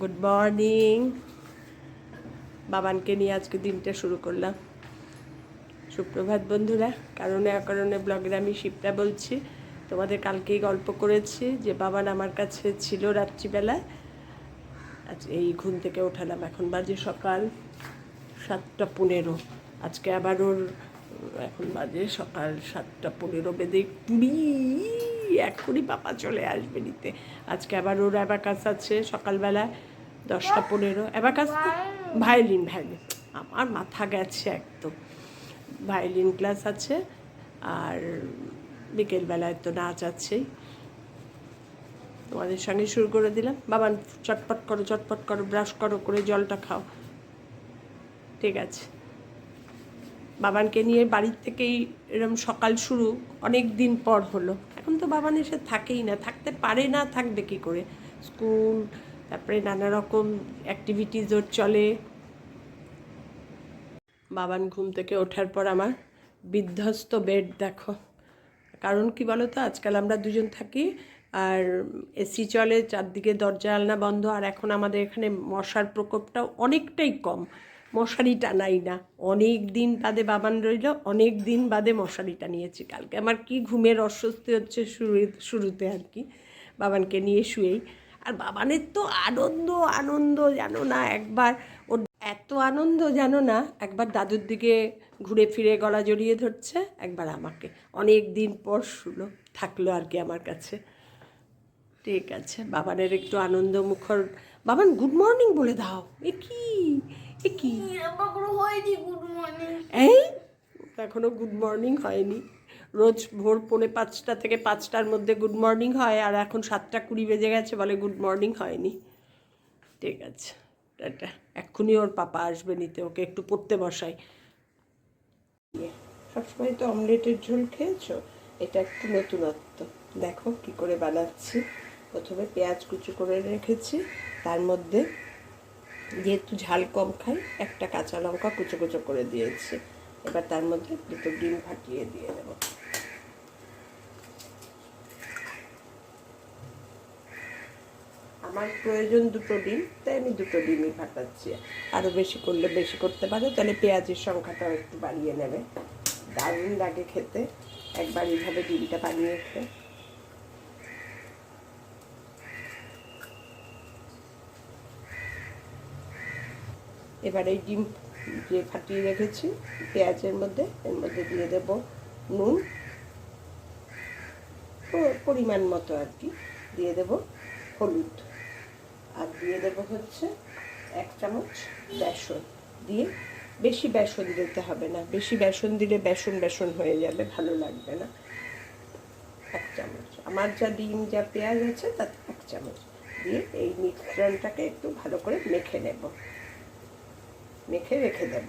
Good morning. বাবানকে নিয়ে আজকে দিনটা শুরু করলাম। সুপ্রভাত বন্ধুরা। কারণে অকারণে ব্লগের আমি শিবটা বলছি। তোমাদের কালকেই গল্প করেছি যে বাবান আমার কাছে ছিল রাত্রিবেলায়। আজ এই ঘুম থেকে ওঠালাম, এখন বাজে সকাল 7:15। আজকে আবার ওর এখন বাজে সকাল 7:15 বেজে 20, এখনই পাপা চলে আসবে নিতে। আজকে আবার ওর অ্যাবাকাস আছে সকালবেলা 10:15। অ্যাবাকাস ভায়োলিন আমার মাথা গেছে একদম। ভায়োলিন ক্লাস আছে, আর বিকেলবেলায় তো নাচ আছেই। তোমাদের সঙ্গে শুরু করে দিলাম। বাবান চটপট করো, ব্রাশ করো, করে জলটা খাও। ঠিক আছে। বাবানকে নিয়ে বাড়ির থেকেই এরকম সকাল শুরু অনেক দিন পর হলো। এখন তো বাবান এসে থাকেই না, থাকতে পারে না, থাকবে কী করে? স্কুল, তারপরে নানা রকম অ্যাক্টিভিটিস ওর চলে। বাবান ঘুম থেকে ওঠার পর আমার বিধ্বস্ত বেড দেখো। কারণ কি বলো তো, আজকাল আমরা দুজন থাকি, আর এসি চলে, চারদিকে দরজা জানলা বন্ধ। আর এখন আমাদের এখানে মশার প্রকোপটাও অনেকটাই কম। মশারি টানাই না, অনেক দিন বাদে বাবান রইল, অনেক দিন বাদে মশারিটা নিয়েছি। কালকে আমার কি ঘুমের অস্বস্তি হচ্ছে শুরুতে আর কি, বাবানকে নিয়ে শুয়েই। আর বাবানের তো আনন্দ আনন্দ জানো না, একবার ওর এত আনন্দ জানো না, একবার দাদুর দিকে ঘুরে ফিরে গলা জড়িয়ে ধরছে, একবার আমাকে। অনেক দিন পর থাকলো আর কি আমার কাছে। ঠিক আছে, বাবানের একটু আনন্দ মুখর। বাবান গুড মর্নিং বলে দাও। এ কি এই এখনো গুড মর্নিং হয়নি। রোজ ভোর 4:45 থেকে 5টার মধ্যে গুড মর্নিং হয়, আর এখন 7:20 বেজে গেছে, বলে গুড মর্নিং হয়নি। ঠিক আছে, টাটা। এক্ষুনি ওর পাপা আসবে নিতে, ওকে একটু পড়তে বসাই। সবসময় তো অমলেটের ঝোল খেয়েছো, এটা একটু নতুনত্ব। দেখো কি করে বানাচ্ছি। প্রথমে পেঁয়াজ কুচি করে রেখেছি, তার মধ্যে যেহেতু ঝাল কম খাই, একটা কাঁচা লঙ্কা কুচো কুচো করে দিয়েছি। এবার তার মধ্যে দুটো ডিম ফাটিয়ে দিয়ে দেব। আমার প্রয়োজন দুটো ডিম, তাই আমি দুটো ডিমই ফাটাচ্ছি। আরও বেশি করলে বেশি করতে পারো, তাহলে পেঁয়াজের সংখ্যাটাও একটু বাড়িয়ে নেবে। দারুণ লাগে খেতে একবার এইভাবে ডিমটা বানিয়ে খেয়ে। এবার এই ডিম যে ফাটিয়ে রেখেছি পেঁয়াজের মধ্যে, এর মধ্যে দিয়ে দেব নুন পরিমাণ মতো আর কি, দিয়ে দেব হলুদ, আর দিয়ে দেব হচ্ছে 1 চামচ বেসন। দিয়ে বেশি বেসন দিতে হবে না, বেশি বেসন দিলে বেসন বেসন হয়ে যাবে, ভালো লাগবে না। 1 চামচ, আমার যা ডিম যা পেঁয়াজ আছে তাতে 1 চামচ দিয়ে এই মিশ্রণটাকে একটু ভালো করে মেখে নেব। মেখে রেখে দেব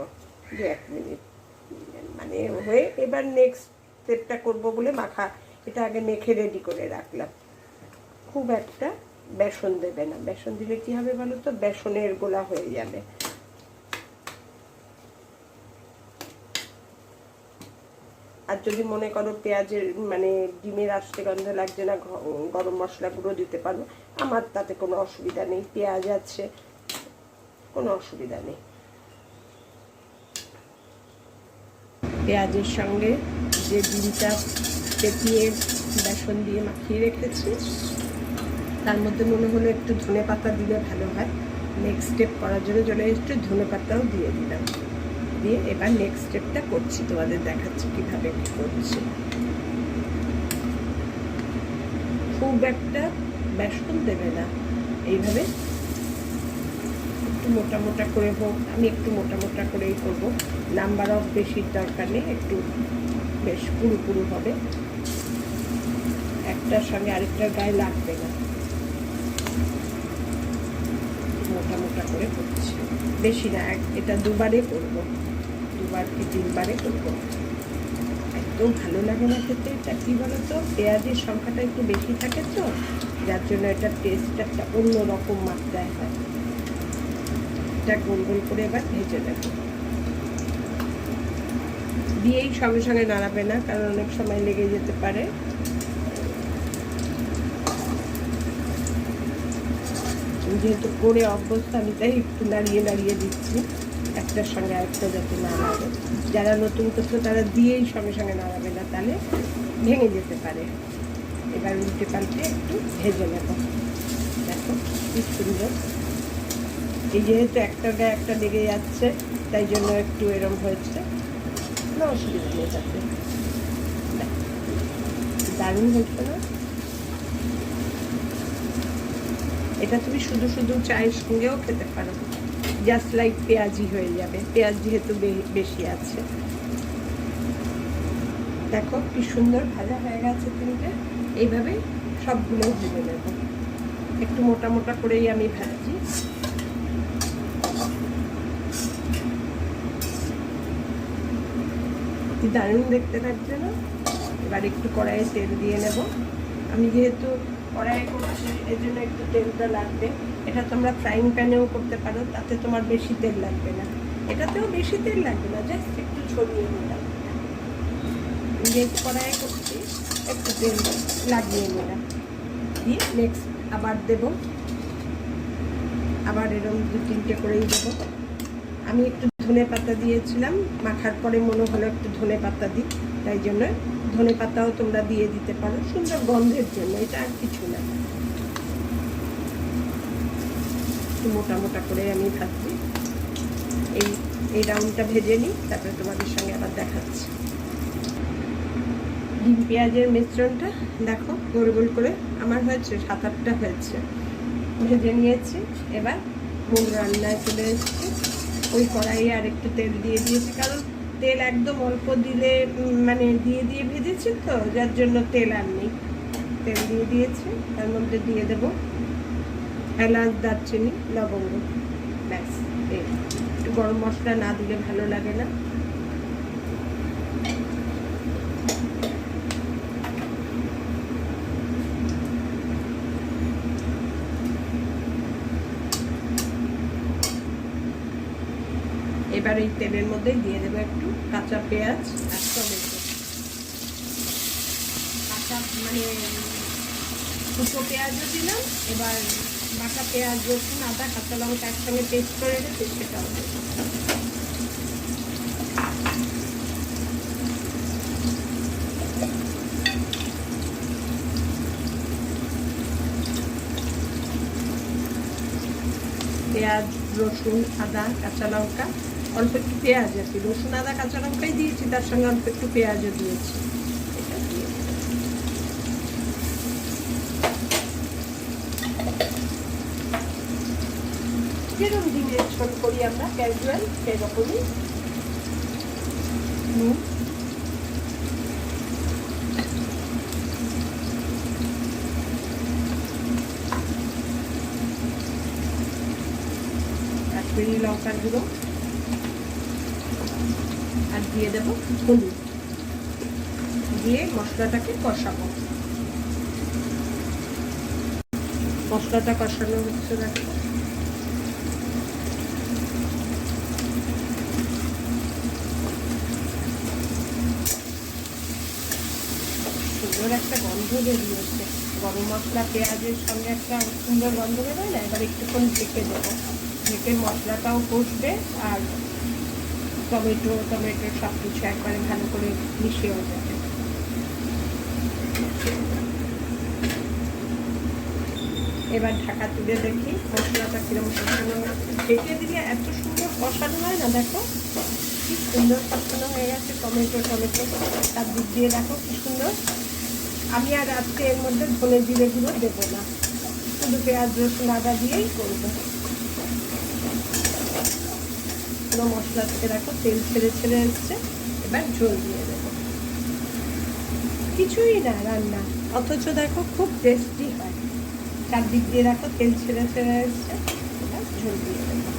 1 মিনিট, মানে হয়ে এবার নেক্সট স্টেপটা করবো বলে এটা আগে মেখে রেডি করে রাখলাম। খুব একটা বেসন দেবে না, বেসন দিলে কি হবে বলো তো, বেসনের গোলা হয়ে যাবে। আর যদি মনে করো পেঁয়াজের মানে ডিমের আস্তে গন্ধ লাগছে না, গরম মশলা গুঁড়ো দিতে পারো, আমার তাতে কোনো অসুবিধা নেই, পেঁয়াজ আছে, কোনো অসুবিধা নেই। পেঁয়াজের সঙ্গে যে ডিমটা পেঁচিয়ে বেসন দিয়ে মাখিয়ে রেখেছি, তার মধ্যে মনে হলো একটু ধনে পাতা দিলে ভালো হয়। নেক্সট স্টেপ করার জন্য একটু ধনে পাতাও দিয়ে দিলাম। দিয়ে এবার নেক্সট স্টেপটা করছি, তোমাদের দেখাচ্ছি কীভাবে কী করছি। খুব একটা বেসন দেবে না, এইভাবে একটু মোটা মোটা করে হোক, আমি একটু মোটা মোটা করেই করবো। নাম্বার অফ বেশির দরকার নেই, একটু বেশ পুরু পুরু হবে, একটার সঙ্গে আরেকটার গায়ে লাগবে না। মোটা মোটা করে করছি, বেশি না, এটা দুবারে করবো, 2বার কি 3বারে করবো। একদম ভালো লাগে না খেতে, এটা কী বলো তো, পেঁয়াজের সংখ্যাটা একটু বেশি থাকে তো, যার জন্য এটার টেস্ট একটা অন্য রকম মাত্রায় হয়। এটা গোল গোল করে এবার ভেজে নেব। দিয়েই সঙ্গে সঙ্গে নাড়াবে না, কারণ অনেক সময় লেগে যেতে পারে। আমি যেহেতু করে অভ্যস্ত, আমি তাই একটু নাড়িয়ে নাড়িয়ে দিচ্ছি, একটার সঙ্গে আরেকটা যাতে না নাড়ে। যারা নতুন করছো তারা দিয়েই সঙ্গে সঙ্গে নাড়াবে না, তাহলে ভেঙে যেতে পারে। এবার উল্টে পাল্টে একটু ভেজে নেব। দেখো কি সুন্দর। এই যেহেতু একটা গায়ে একটা লেগে যাচ্ছে, তাই জন্য একটু এরম হয়েছে, কোনো অসুবিধা নেই তাতে। দারুণ হচ্ছে না? এটা তুমি শুধু শুধু চায়ের সঙ্গেও খেতে পারো, জাস্ট লাইক পেঁয়াজি হয়ে যাবে, পেঁয়াজ যেহেতু বেশি আছে। দেখো কি সুন্দর ভাজা হয়ে গেছে তিনটে। এইভাবে সবগুলো ভেজে নেব, একটু মোটা মোটা করেই আমি ভাজি। কি দারুণ দেখতে লাগছে না? এবার একটু কড়াইয়ে তেল দিয়ে নেব। আমি যেহেতু কড়াইয়ে করছি এর জন্য একটু তেলটা লাগবে। এটা তোমরা ফ্রাইং প্যানেও করতে পারো, তাতে তোমার বেশি তেল লাগবে না, এটাতেও বেশি তেল লাগবে না, জাস্ট একটু ছড়িয়ে নিলাম। যেহেতু কড়াইয়ে করছি একটু তেল লাগিয়ে নিলাম, দিয়ে নেক্সট আবার দেব, আবার এরকম 2-3টে করেই দেবো। আমি একটু ধনে পাতা দিয়েছিলাম, মাখার পরে মনে হলো একটু ধনে পাতা দিই, তাই জন্য ধনে পাতাও তোমরা দিয়ে দিতে পারো, সুন্দর গন্ধের জন্য, এটা আর কিছু না। একটু মোটা মোটা করে আমি ভাজছি। এই রাউন্ডটা ভেজে নিই, তারপরে তোমাদের সঙ্গে আবার দেখাচ্ছি। ডিম পেঁয়াজের মিশ্রণটা দেখো গোল গোল করে আমার হয়েছে, 7-8টা হয়েছে, ভেজে নিয়েছি। এবার মূল রান্নায় চলে এসেছি। ওই কড়াইয়ে আর একটু তেল দিয়ে দিয়েছি, কারণ তেল একদম অল্প দিলে মানে দিয়ে দিয়ে ভেজেছি তো, যার জন্য তেল আর নেই। তেল দিয়ে দিয়েছি, তার মধ্যে দিয়ে দেব এলাচ, দারচিনি, লবঙ্গ, ব্যাস। একটু গরম মশলা না দিলে ভালো লাগে না। এবার এই তেলের মধ্যে দিয়ে দেবো একটু কাঁচা পেঁয়াজ আর টমেটো। কাঁচা মানে দুটো পেঁয়াজও দিলাম, এবার বাটা পেঁয়াজ, রসুন, আদা, কাঁচা লঙ্কা একসঙ্গে পেস্ট করে রেখেছি, সেটাও দেবো। পেঁয়াজ, রসুন, আদা, কাঁচা লঙ্কা, অল্প একটু পেঁয়াজ আছে, রসুন, আদা, কাঁচা লঙ্কাই দিয়েছি, তার সঙ্গে অল্প একটু পেঁয়াজও দিয়েছি। এটা দিয়ে যেরকম ডিমের ঝোল করি আমরা ক্যাজুয়াল, সেরকমই নুন, কাশ্মীরি লঙ্কার গুঁড়ো, আর দিয়ে দেবো হলুদ, দিয়ে মশলাটাকে কষাবো। মশলাটা কষানো হচ্ছে, দেখো সুন্দর একটা গন্ধ বেরিয়েছে, গরম মশলা পেঁয়াজের সঙ্গে একটা সুন্দর গন্ধ বেরোয় না? এবার একটুক্ষণ ঢেকে দেবো, ঢেকে মশলাটাও কষবে আর টমেটো সব কিছু একবারে ভালো করে মিশিয়েও যাবে। এবার ঢাকা তুলে দেখি মশলাটা কিরকম কষানো হয়েছে। ঢেকে দিলে এত সুন্দর কষানো হয় না, দেখো কি সুন্দর কষানো হয়ে গেছে। টমেটো তার দিক দিয়ে দেখো কি সুন্দর। আমি আর আজকে এর মধ্যে ধনে জিরে গুঁড়ো দেবো না, শুধু পেঁয়াজ, রসুন, আদা দিয়েই করবো। পুরো মশলা থেকে দেখো তেল ছেড়ে এসছে। এবার ঝোল দিয়ে দেবো, কিছুই না রান্না, অথচ দেখো খুব টেস্টি হয়। চারদিক দিয়ে দেখো তেল ছেড়ে এসছে। এবার ঝোল দিয়ে দেবো।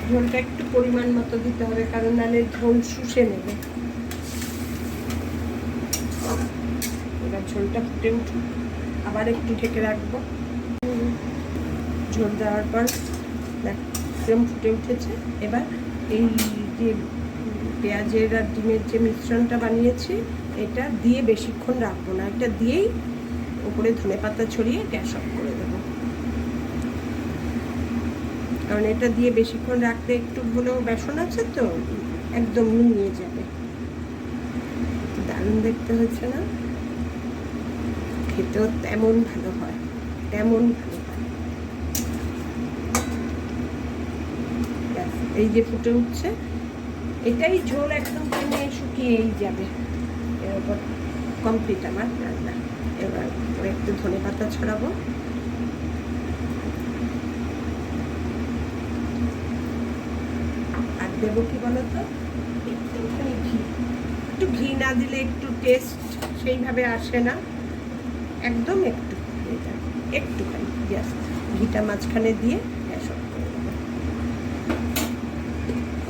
ঝোলটা একটু পরিমাণ মতো দিতে হবে, কারণ নাহলে ঝোল শুষে নেবে। এবার ঝোলটা ফুটে উঠুক, আবার একটু ঢেকে রাখবো। ঝোল দেওয়ার পর একদম ফুটে উঠেছে। এবার এই যে পেঁয়াজের আর ডিমের যে মিশ্রণটা বানিয়েছি, এটা দিয়ে বেশিক্ষণ রাখবো না, এটা দিয়েই উপরে ধনেপাতা ছড়িয়ে গ্যাস অফ করে দেবো। কারণ এটা দিয়ে বেশিক্ষণ রাখলে একটু হলেও বেসন আছে তো একদম নুনিয়ে যাবে। দারুণ দেখতে হচ্ছে না? খেতেও তেমন ভালো হয়, তেমন ভালো হয়। এই যে ফুটে উঠছে, এটাই ঝোল একদম টেনে শুকিয়েই যাবে। এরপর কমপ্লিট আমার রান্না। এবার একটু ধনেপাতা ছড়াবো। আর দেবো কি বলো তো, একটুখানি ঘি। একটু ঘি না দিলে একটু টেস্ট সেইভাবে আসে না, একদম একটু একটুখানি জাস্ট ঘিটা মাঝখানে দিয়ে গ্যাস অফ করে দেবো।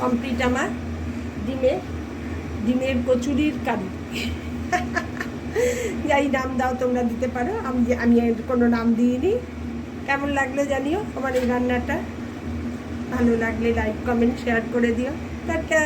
কমপ্লিট আমার ডিমের কচুরির কারি। যাই নাম দাও তোমরা দিতে পারো, আমি কোনো নাম দিইনি। কেমন লাগলো জানিও আমার এই রান্নাটা। ভালো লাগলে লাইক কমেন্ট শেয়ার করে দিও। টাটা।